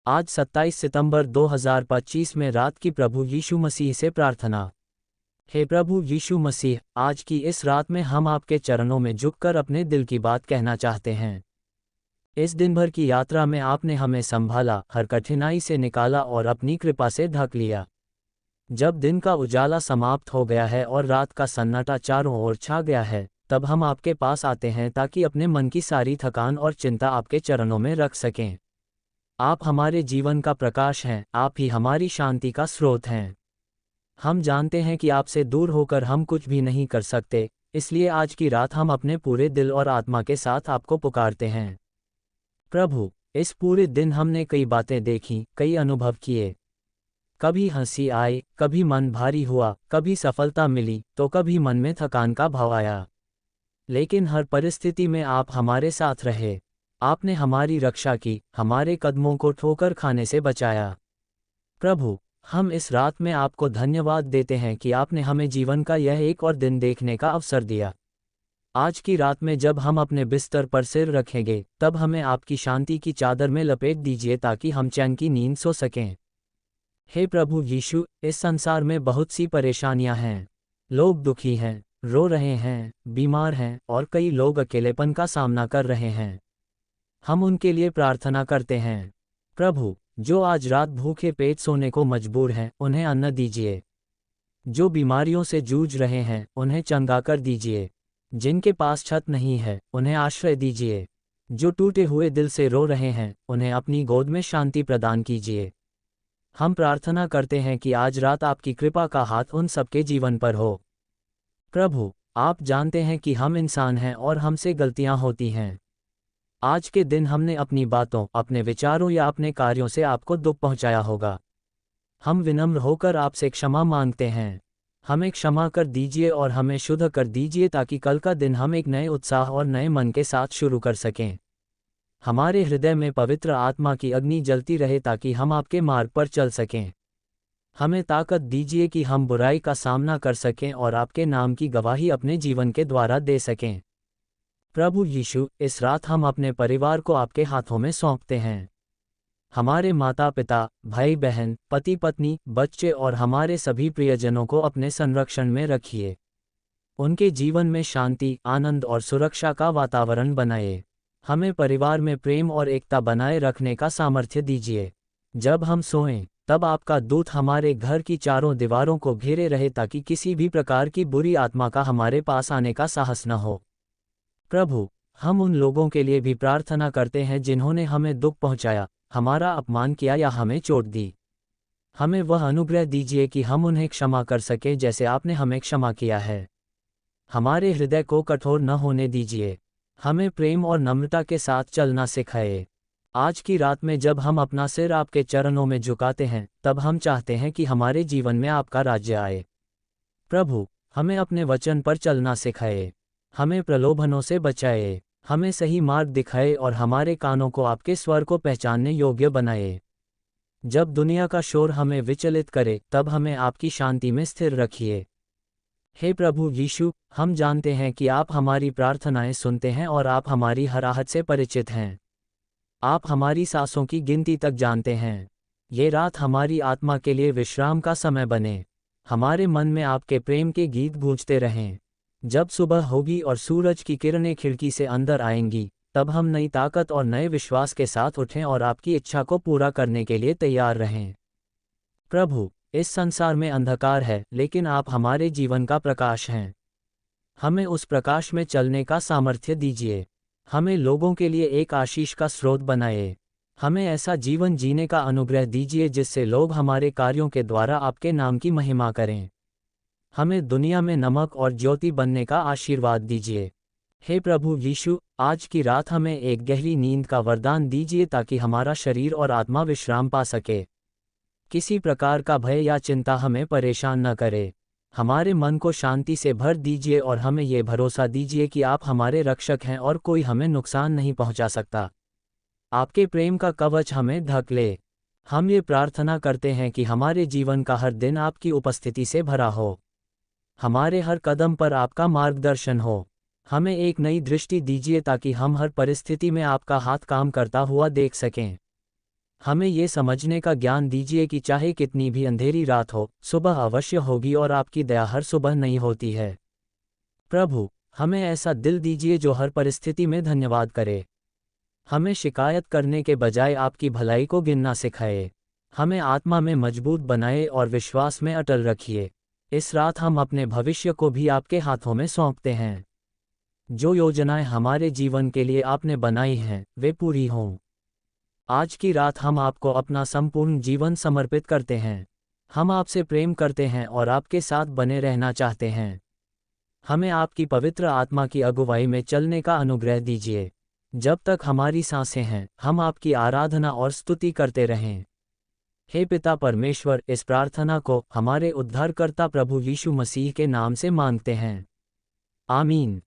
आज 27 सितंबर 2025 में रात की प्रभु यीशु मसीह से प्रार्थना। हे प्रभु यीशु मसीह, आज की इस रात में हम आपके चरणों में झुककर अपने दिल की बात कहना चाहते हैं। इस दिन भर की यात्रा में आपने हमें संभाला, हर कठिनाई से निकाला और अपनी कृपा से ढक लिया। जब दिन का उजाला समाप्त हो गया है और रात का सन्नाटा चारों ओर छा गया है, तब हम आपके पास आते हैं ताकि अपने मन की सारी थकान और चिंता आपके चरणों में रख सकें। आप हमारे जीवन का प्रकाश हैं, आप ही हमारी शांति का स्रोत हैं। हम जानते हैं कि आपसे दूर होकर हम कुछ भी नहीं कर सकते, इसलिए आज की रात हम अपने पूरे दिल और आत्मा के साथ आपको पुकारते हैं। प्रभु, इस पूरे दिन हमने कई बातें देखीं, कई अनुभव किए। कभी हंसी आई, कभी मन भारी हुआ, कभी सफलता मिली, तो कभी मन में थकान का भाव आया। लेकिन हर परिस्थिति में आप हमारे साथ रहे। आपने हमारी रक्षा की, हमारे कदमों को ठोकर खाने से बचाया। प्रभु, हम इस रात में आपको धन्यवाद देते हैं कि आपने हमें जीवन का यह एक और दिन देखने का अवसर दिया। आज की रात में जब हम अपने बिस्तर पर सिर रखेंगे, तब हमें आपकी शांति की चादर में लपेट दीजिए ताकि हम चैन की नींद सो सकें। हे प्रभु यीशु, इस संसार में बहुत सी परेशानियां हैं। लोग दुखी हैं, रो रहे हैं, बीमार हैं और कई लोग अकेलेपन का सामना कर रहे हैं। हम उनके लिए प्रार्थना करते हैं। प्रभु, जो आज रात भूखे पेट सोने को मजबूर हैं, उन्हें अन्न दीजिए। जो बीमारियों से जूझ रहे हैं, उन्हें चंगा कर दीजिए। जिनके पास छत नहीं है, उन्हें आश्रय दीजिए। जो टूटे हुए दिल से रो रहे हैं, उन्हें अपनी गोद में शांति प्रदान कीजिए। हम प्रार्थना करते हैं कि आज रात आपकी कृपा का हाथ उन सबके जीवन पर हो। प्रभु, आप जानते हैं कि हम इंसान हैं और हमसे गलतियां होती हैं। आज के दिन हमने अपनी बातों, अपने विचारों या अपने कार्यों से आपको दुख पहुंचाया होगा। हम विनम्र होकर आपसे क्षमा मांगते हैं। हमें क्षमा कर दीजिए और हमें शुद्ध कर दीजिए ताकि कल का दिन हम एक नए उत्साह और नए मन के साथ शुरू कर सकें। हमारे हृदय में पवित्र आत्मा की अग्नि जलती रहे ताकि हम आपके मार्ग पर चल सकें। हमें ताकत दीजिए कि हम बुराई का सामना कर सकें और आपके नाम की गवाही अपने जीवन के द्वारा दे सकें। प्रभु यीशु, इस रात हम अपने परिवार को आपके हाथों में सौंपते हैं। हमारे माता पिता, भाई बहन, पति पत्नी, बच्चे और हमारे सभी प्रियजनों को अपने संरक्षण में रखिए। उनके जीवन में शांति, आनंद और सुरक्षा का वातावरण बनाए। हमें परिवार में प्रेम और एकता बनाए रखने का सामर्थ्य दीजिए। जब हम सोएं, तब आपका दूत हमारे घर की चारों दीवारों को घेरे रहे ताकि किसी भी प्रकार की बुरी आत्मा का हमारे पास आने का साहस न हो। प्रभु, हम उन लोगों के लिए भी प्रार्थना करते हैं जिन्होंने हमें दुख पहुंचाया, हमारा अपमान किया या हमें चोट दी। हमें वह अनुग्रह दीजिए कि हम उन्हें क्षमा कर सकें जैसे आपने हमें क्षमा किया है। हमारे हृदय को कठोर न होने दीजिए। हमें प्रेम और नम्रता के साथ चलना सिखाए। आज की रात में जब हम अपना सिर आपके चरणों में झुकाते हैं, तब हम चाहते हैं कि हमारे जीवन में आपका राज्य आए। प्रभु, हमें अपने वचन पर चलना सिखाए। हमें प्रलोभनों से बचाए। हमें सही मार्ग दिखाए और हमारे कानों को आपके स्वर को पहचानने योग्य बनाए। जब दुनिया का शोर हमें विचलित करे, तब हमें आपकी शांति में स्थिर रखिए। हे प्रभु यीशु, हम जानते हैं कि आप हमारी प्रार्थनाएं सुनते हैं और आप हमारी हर आहट से परिचित हैं। आप हमारी सांसों की गिनती तक जानते हैं। ये रात हमारी आत्मा के लिए विश्राम का समय बने। हमारे मन में आपके प्रेम के गीत गूंजते रहें। जब सुबह होगी और सूरज की किरणें खिड़की से अंदर आएंगी, तब हम नई ताकत और नए विश्वास के साथ उठें और आपकी इच्छा को पूरा करने के लिए तैयार रहें। प्रभु, इस संसार में अंधकार है, लेकिन आप हमारे जीवन का प्रकाश हैं। हमें उस प्रकाश में चलने का सामर्थ्य दीजिए। हमें लोगों के लिए एक आशीष का स्रोत बनाए। हमें ऐसा जीवन जीने का अनुग्रह दीजिए जिससे लोग हमारे कार्यों के द्वारा आपके नाम की महिमा करें। हमें दुनिया में नमक और ज्योति बनने का आशीर्वाद दीजिए। हे प्रभु यीशु, आज की रात हमें एक गहरी नींद का वरदान दीजिए ताकि हमारा शरीर और आत्मा विश्राम पा सके। किसी प्रकार का भय या चिंता हमें परेशान न करे। हमारे मन को शांति से भर दीजिए और हमें ये भरोसा दीजिए कि आप हमारे रक्षक हैं और कोई हमें नुकसान नहीं पहुंचा सकता। आपके प्रेम का कवच हमें ढक ले। हम ये प्रार्थना करते हैं कि हमारे जीवन का हर दिन आपकी उपस्थिति से भरा हो। हमारे हर कदम पर आपका मार्गदर्शन हो। हमें एक नई दृष्टि दीजिए ताकि हम हर परिस्थिति में आपका हाथ काम करता हुआ देख सकें। हमें ये समझने का ज्ञान दीजिए कि चाहे कितनी भी अंधेरी रात हो, सुबह अवश्य होगी और आपकी दया हर सुबह नहीं होती है। प्रभु, हमें ऐसा दिल दीजिए जो हर परिस्थिति में धन्यवाद करे। हमें शिकायत करने के बजाय आपकी भलाई को गिनना सिखाए। हमें आत्मा में मजबूत बनाए और विश्वास में अटल रखिए। इस रात हम अपने भविष्य को भी आपके हाथों में सौंपते हैं। जो योजनाएं हमारे जीवन के लिए आपने बनाई हैं, वे पूरी हों। आज की रात हम आपको अपना संपूर्ण जीवन समर्पित करते हैं। हम आपसे प्रेम करते हैं और आपके साथ बने रहना चाहते हैं। हमें आपकी पवित्र आत्मा की अगुवाई में चलने का अनुग्रह दीजिए। जब तक हमारी सांसें हैं, हम आपकी आराधना और स्तुति करते रहें। हे पिता परमेश्वर, इस प्रार्थना को हमारे उद्धारकर्ता प्रभु यीशु मसीह के नाम से मांगते हैं। आमीन।